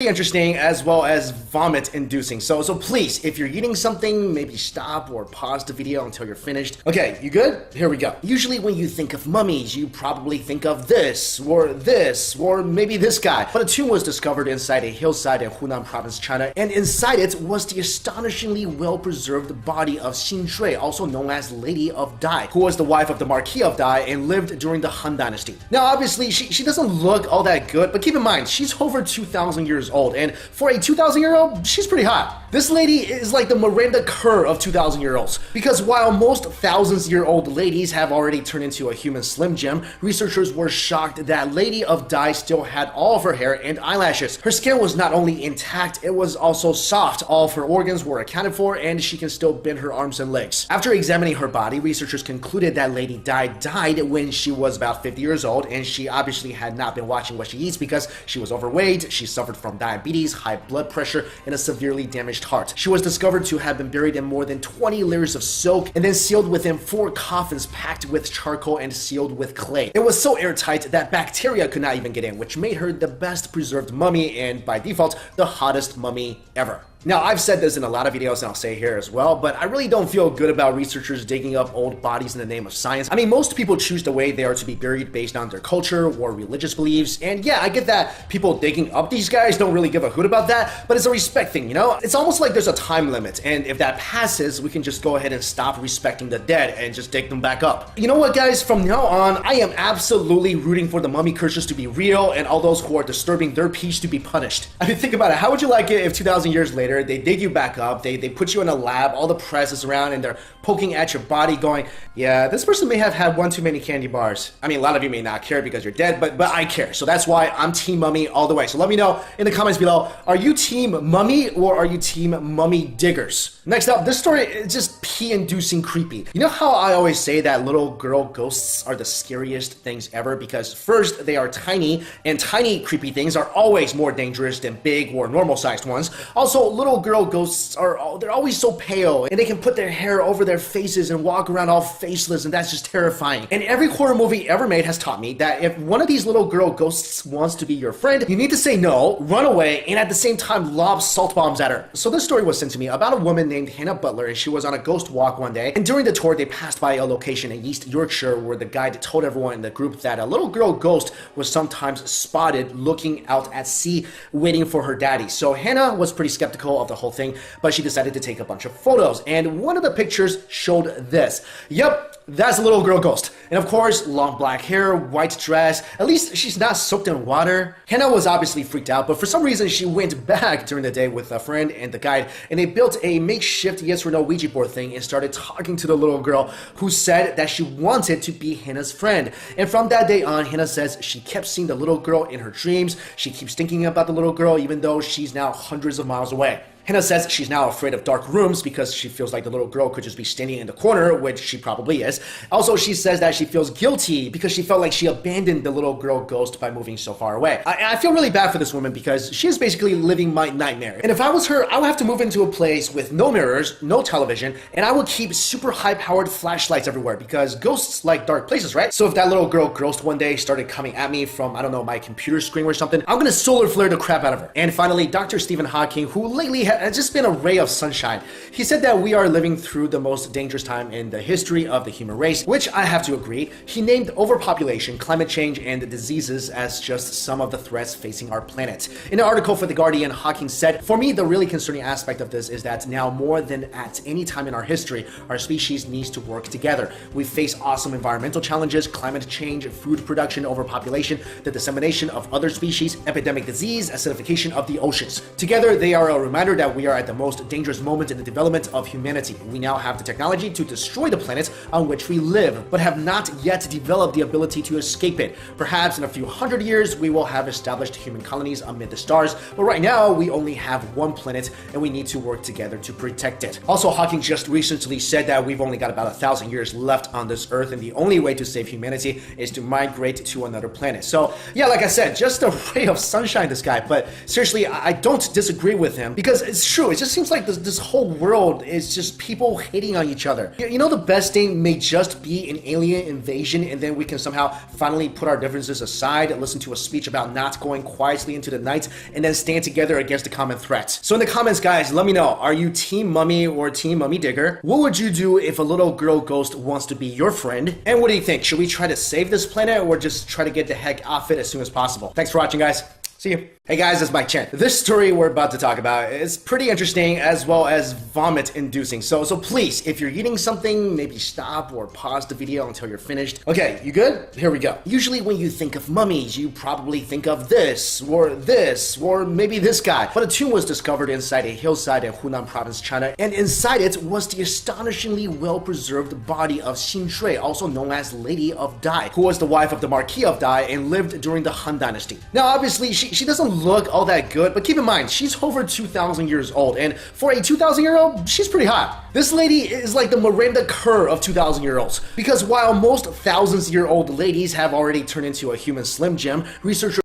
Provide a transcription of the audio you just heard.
interesting as well as vomit inducing. So please, if you're eating something, maybe stop or pause the video until you're finished. Okay, you good? Here we go. Usually when you think of mummies, you probably think of this, or maybe this guy. But a tomb was discovered inside a hillside in Hunan province, China, and inside it was the astonishingly well-preserved body of Xin Shui, also known as Lady of Dai, who was the wife of the Marquis of Dai and lived during the Han Dynasty. Now obviously she doesn't look all that good, but keep in mind, she's over 2,000 years old, and for a 2,000-year-old, she's pretty hot. This lady is like the Miranda Kerr of 2,000-year-olds, because while most thousands-year-old ladies have already turned into a human Slim Jim, researchers were shocked that Lady of Dai still had all of her hair and eyelashes. Her skin was not only intact, it was also soft. All of her organs were accounted for, and she can still bend her arms and legs. After examining her body, researchers concluded that Lady Dai died when she was about 50 years old, and she obviously had not been watching what she eats because she was overweight, she suffered from diabetes, high blood pressure, and a severely damaged heart. She was discovered to have been buried in more than 20 layers of silk and then sealed within 4 coffins packed with charcoal and sealed with clay. It was so airtight that bacteria could not even get in, which made her the best preserved mummy and by default the hottest mummy ever. Now, I've said this in a lot of videos and I'll say here as well, but I really don't feel good about researchers digging up old bodies in the name of science. I mean, most people choose the way they are to be buried based on their culture or religious beliefs, and yeah, I get that people digging up these guys don't really give a hoot about that, but it's a respect thing, you know? It's almost like there's a time limit, and if that passes, we can just go ahead and stop respecting the dead and just dig them back up. You know what, guys? From now on, I am absolutely rooting for the mummy curses to be real and all those who are disturbing their peace to be punished. I mean, think about it. How would you like it if 2,000 years later, they dig you back up, they put you in a lab, all the press is around, and they're poking at your body going, yeah, this person may have had one too many candy bars. I mean, a lot of you may not care because you're dead, but I care. So that's why I'm team mummy all the way. So let me know in the comments below, are you team mummy or are you team mummy diggers? Next up, this story is just pee-inducing creepy. You know how I always say that little girl ghosts are the scariest things ever? Because first, they are tiny, and tiny creepy things are always more dangerous than big or normal-sized ones. Also, little girl ghosts they're always so pale, and they can put their hair over their faces and walk around all faceless, and that's just terrifying. And every horror movie ever made has taught me that if one of these little girl ghosts wants to be your friend, you need to say no, run away, and at the same time lob salt bombs at her. So this story was sent to me about a woman named Hannah Butler, and she was on a ghost walk one day, and during the tour they passed by a location in East Yorkshire where the guide told everyone in the group that a little girl ghost was sometimes spotted looking out at sea waiting for her daddy. So Hannah was pretty skeptical of the whole thing, but she decided to take a bunch of photos, and one of the pictures showed this. Yep, that's a little girl ghost. And of course, long black hair, white dress, at least she's not soaked in water. Hannah was obviously freaked out, but for some reason she went back during the day with a friend and the guide, and they built a makeshift yes or no Ouija board thing and started talking to the little girl, who said that she wanted to be Hannah's friend. And from that day on, Hannah says she kept seeing the little girl in her dreams. She keeps thinking about the little girl even though she's now hundreds of miles away. Hannah says she's now afraid of dark rooms because she feels like the little girl could just be standing in the corner, which she probably is. Also, she says that she feels guilty because she felt like she abandoned the little girl ghost by moving so far away. I feel really bad for this woman because she is basically living my nightmare. And if I was her, I would have to move into a place with no mirrors, no television, and I would keep super high-powered flashlights everywhere because ghosts like dark places, right? So if that little girl ghost one day started coming at me from, I don't know, my computer screen or something, I'm gonna solar flare the crap out of her. And finally, Dr. Stephen Hawking, who lately has just been a ray of sunshine. He said that we are living through the most dangerous time in the history of the human race, which I have to agree. He named overpopulation, climate change, and diseases as just some of the threats facing our planet. In an article for The Guardian, Hawking said, "For me, the really concerning aspect of this is that now more than at any time in our history, our species needs to work together. We face awesome environmental challenges, climate change, food production, overpopulation, the dissemination of other species, epidemic disease, acidification of the oceans. Together, they are a reminder that we are at the most dangerous moment in the development of humanity. We now have the technology to destroy the planet on which we live, but have not yet developed the ability to escape it. Perhaps in a few hundred years, we will have established human colonies amid the stars, but right now, we only have one planet, and we need to work together to protect it." Also, Hawking just recently said that we've only got about 1,000 years left on this Earth, and the only way to save humanity is to migrate to another planet. So, yeah, like I said, just a ray of sunshine, this guy, but seriously, I don't disagree with him, because it's true. It just seems like this whole world is just people hating on each other. You know, the best thing may just be an alien invasion, and then we can somehow finally put our differences aside and listen to a speech about not going quietly into the night and then stand together against the common threat. So in the comments, guys, let me know, are you Team Mummy or Team Mummy Digger? What would you do if a little girl ghost wants to be your friend? And what do you think? Should we try to save this planet or just try to get the heck off it as soon as possible? Thanks for watching, guys. See you. Hey guys, it's Mike Chen. This story we're about to talk about is pretty interesting as well as vomit inducing. So please, if you're eating something, maybe stop or pause the video until you're finished. Okay, you good? Here we go. Usually when you think of mummies, you probably think of this, or maybe this guy. But a tomb was discovered inside a hillside in Hunan province, China, and inside it was the astonishingly well-preserved body of Xin Shui, also known as Lady of Dai, who was the wife of the Marquis of Dai and lived during the Han Dynasty. Now obviously, she doesn't look all that good, but keep in mind, she's over 2,000 years old, and for a 2,000-year-old, she's pretty hot. This lady is like the Miranda Kerr of 2,000-year-olds, because while most thousands-year-old ladies have already turned into a human Slim Jim, researchers